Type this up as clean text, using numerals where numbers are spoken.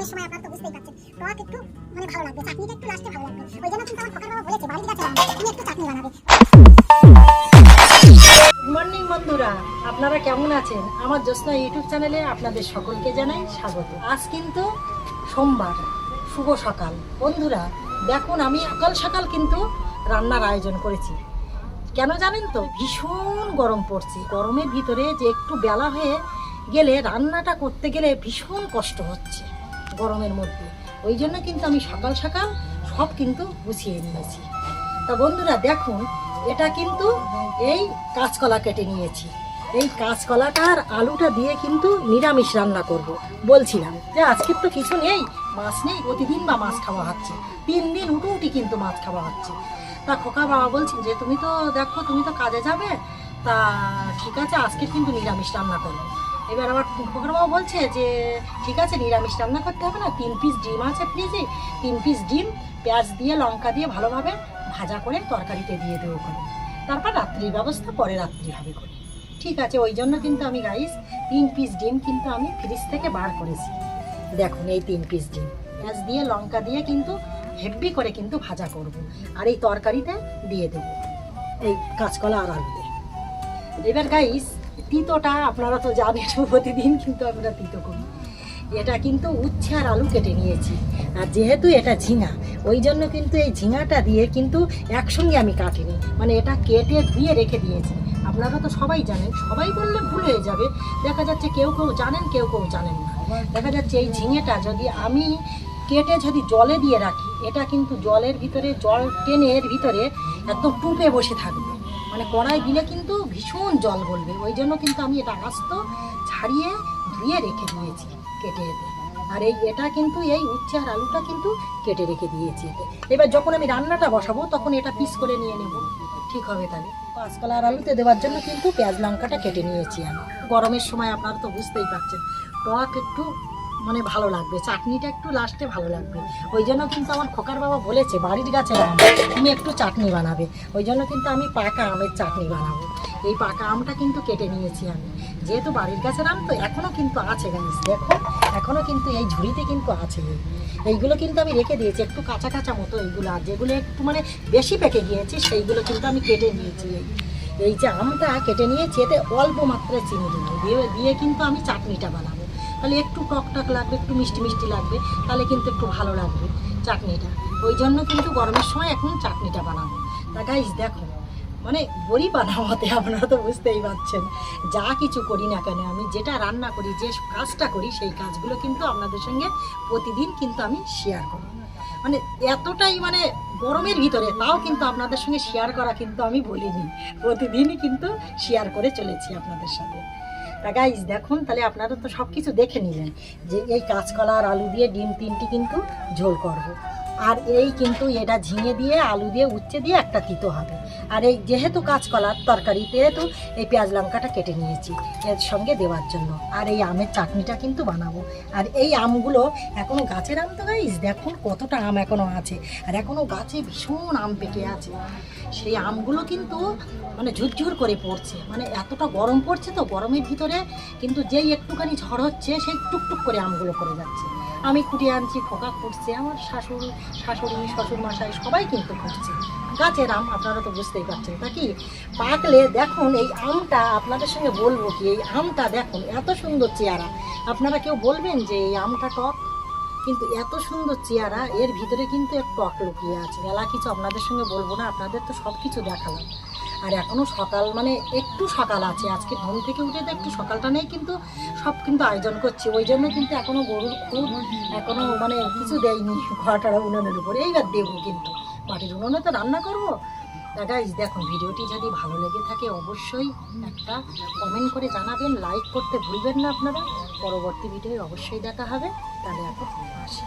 গরমের সময় আপনারা তো বুঝতেই পারছেন, টক একটু মানে ভালো লাগবে, চাটনিটা একটু লাস্টে ভালো লাগবে। ওই জন্য কিন্তু আমার খোকার বাবা বলেছে বাড়ির কাছে তুমি একটু চাটনি বানাবে। গুড মর্নিং বন্ধুরা, আপনারা কেমন আছেন? আমার জ্যোৎস্না ইউটিউব চ্যানেলে আপনাদের সকলকে জানাই স্বাগত। আজ কিন্তু সোমবার, শুভ সকাল। বন্ধুরা দেখুন, আমি সকাল সকাল কিন্তু রান্নার আয়োজন করেছি। কেন জানেন তো? ভীষণ গরম পড়ছে। গরমের ভিতরে যে একটু বেলা হয়ে গেলে রান্নাটা করতে গেলে ভীষণ কষ্ট হচ্ছে গরমের মধ্যে। ওই জন্য কিন্তু আমি সকাল সকাল সব কিন্তু গুছিয়ে নিয়েছি। তা বন্ধুরা দেখুন, এটা কিন্তু এই কাঁচকলা কেটে নিয়েছি। এই কাঁচকলাটার আলুটা দিয়ে কিন্তু নিরামিষ রান্না করব। বলছিলাম যে আজকের তো কিছু নেই, মাছ নেই, প্রতিদিন বা মাছ খাওয়া হচ্ছে, 3 দিন উঠি কিন্তু মাছ খাওয়া হচ্ছে। তা খোকা বাবা বলছেন যে তুমি তো দেখো, তুমি তো কাজে যাবে, তা ঠিক আছে আজকে কিন্তু নিরামিষ রান্না করবো। এবার আমার খোকার বাবা বলছে যে ঠিক আছে নিরামিষ রান্না করতে হবে না, 3 পিস ডিম আছে ফ্রিজে, 3 পিস ডিম পেঁয়াজ দিয়ে লঙ্কা দিয়ে ভালোভাবে ভাজা করে তরকারিতে দিয়ে দেবো করে, তারপর রাত্রির ব্যবস্থা পরে রাত্রি হবে করে। ঠিক আছে, ওই জন্য কিন্তু আমি গাইস 3 পিস ডিম কিন্তু আমি ফ্রিজ থেকে বার করেছি। দেখুন এই 3 পিস ডিম পেঁয়াজ দিয়ে লঙ্কা দিয়ে কিন্তু হেভি করে কিন্তু ভাজা করব, আর এই তরকারিতে দিয়ে দেবো এই কাঁচকলা আর আলুতে। এবার গাইস তিতোটা আপনারা তো জানেন, প্রতিদিন কিন্তু আমরা তিতো করি। এটা কিন্তু উচ্ছে আর আলু কেটে নিয়েছি, আর যেহেতু এটা ঝিঙা, ওই জন্য কিন্তু এই ঝিঙাটা দিয়ে কিন্তু একসঙ্গে আমি কাটিনি, মানে এটা কেটে ধুয়ে রেখে দিয়েছি। আপনারা তো সবাই জানেন, সবাই বললে ভুল হয়ে যাবে, দেখা যাচ্ছে কেউ কেউ জানেন কেউ কেউ জানেন না। দেখা যাচ্ছে এই ঝিঙেটা যদি আমি কেটে যদি জলে দিয়ে রাখি, এটা কিন্তু জলের ভিতরে জল টেনে এর ভিতরে একদম টুপে বসে থাকবে, মানে কড়াই দিলে কিন্তু ভীষণ জল বলবে। ওই জন্য কিন্তু আমি এটা আস্ত ছাড়িয়ে ধুয়ে রেখে দিয়েছি কেটে এতে। আর এটা কিন্তু এই উচ্ছে আর আলুটা কিন্তু কেটে রেখে দিয়েছি এতে। এবার যখন আমি রান্নাটা বসাবো তখন এটা পিস করে নিয়ে নেব, ঠিক হবে। তাহলে কাঁচকলা আর আলুতে দেওয়ার জন্য কিন্তু পেঁয়াজ লঙ্কাটা কেটে নিয়েছি আমি। গরমের সময় আপনারা তো বুঝতেই পারছেন, টক একটু মানে ভালো লাগবে, চাটনিটা একটু লাস্টে ভালো লাগবে। ওই জন্য কিন্তু আমার খোকার বাবা বলেছে বাড়ির গাছের আম, তুমি একটু চাটনি বানাবে। ওই জন্য কিন্তু আমি পাকা আমের চাটনি বানাবো। এই পাকা আমটা কিন্তু কেটে নিয়েছি আমি, যেহেতু বাড়ির গাছের আম তো এখনও কিন্তু আছে গাইস, দেখো এখনও কিন্তু এই ঝুড়িতে কিন্তু আছে। এইগুলো কিন্তু আমি রেখে দিয়েছি একটু কাঁচা কাঁচা মতো এইগুলো, আর যেগুলো একটু মানে বেশি পেকে গিয়েছে সেইগুলো কিন্তু আমি কেটে নিয়েছি। এই যে আমটা কেটে নিয়েছি, এতে অল্প মাত্রায় চিনি দিয়ে কিন্তু আমি চাটনিটা বানাবো। তাহলে একটু টক টক লাগবে, একটু মিষ্টি মিষ্টি লাগবে, তাহলে কিন্তু একটু ভালো লাগবে চাটনিটা। ওই জন্য কিন্তু গরমের সময় এখন চাটনিটা বানাবো। তা গাইস দেখো, মানে বড়ি বানাতে আপনারা তো বুঝতেই পারছেন, যা কিছু করি না কেন, আমি যেটা রান্না করি, যে কাজটা করি, সেই কাজগুলো কিন্তু আপনাদের সঙ্গে প্রতিদিন কিন্তু আমি শেয়ার করি। মানে এতটাই মানে গরমের ভিতরে তাও কিন্তু আপনাদের সঙ্গে শেয়ার করা কিন্তু আমি বলিনি, প্রতিদিনই কিন্তু শেয়ার করে চলেছি আপনাদের সাথে। তা গাইস দেখুন, তাহলে আপনারা তো সব কিছু দেখে নিলেন যে এই কাঁচকলা আর আলু দিয়ে ডিম 3টি কিন্তু ঝোল করব। আর এই কিন্তু এটা ঝিঙে দিয়ে আলু দিয়ে উচ্ছে দিয়ে একটা তিতো হবে। আর এই যেহেতু কাঁচকলার তরকারি, যেহেতু এই পেঁয়াজ লঙ্কাটা কেটে নিয়েছি এর সঙ্গে দেওয়ার জন্য। আর এই আমের চাটনিটা কিন্তু বানাবো। আর এই আমগুলো এখনও গাছের আম তো গাইস, দেখুন কতটা আম এখনও আছে, আর এখনও গাছে ভীষণ আম পেকে আছে। সেই আমগুলো কিন্তু মানে ঝুরঝুর করে পড়ছে, মানে এতটা গরম পড়ছে তো, গরমের ভিতরে কিন্তু যেই একটুখানি ঝড় হচ্ছে সেই টুকটুক করে আমগুলো পড়ে যাচ্ছে। আমি কুটিয়ে আনছি, খোকা খুঁটছে, আমার শাশুড়ি শ্বশুর মশাই সবাই কিন্তু খুঁটছে গাছের আম, আপনারা তো বুঝতেই পারছেন। তা কি পাকলে দেখুন এই আমটা আপনাদের সঙ্গে বলবো কি, এই আমটা দেখুন এত সুন্দর চেহারা। আপনারা কেউ বলবেন যে এই আমটা টক, কিন্তু এত সুন্দর চেহারা, এর ভিতরে কিন্তু এক টক লুকিয়ে আছে। মেলা কিছু আপনাদের সঙ্গে বলবো না, আপনাদের তো সব কিছু দেখালাম। আর এখনও সকাল মানে একটু সকাল আছে, আজকে ঘুম থেকে উঠে তো একটু সকালটা নেই, কিন্তু সব কিন্তু আয়োজন করছি। ওই জন্য কিন্তু এখনও গরুর খুব এখনও মানে কিছু দেয়নি, ঘরটারা উনুনের উপরে এইবার দেবো, কিন্তু মাটির উনুনে তো রান্না করবো। তা গাইস দেখুন, ভিডিওটি যদি ভালো লেগে থাকে অবশ্যই একটা কমেন্ট করে জানাবেন, লাইক করতে ভুলবেন না আপনারা। পরবর্তী ভিডিও অবশ্যই দেখা হবে। তাহলে এখন আসি।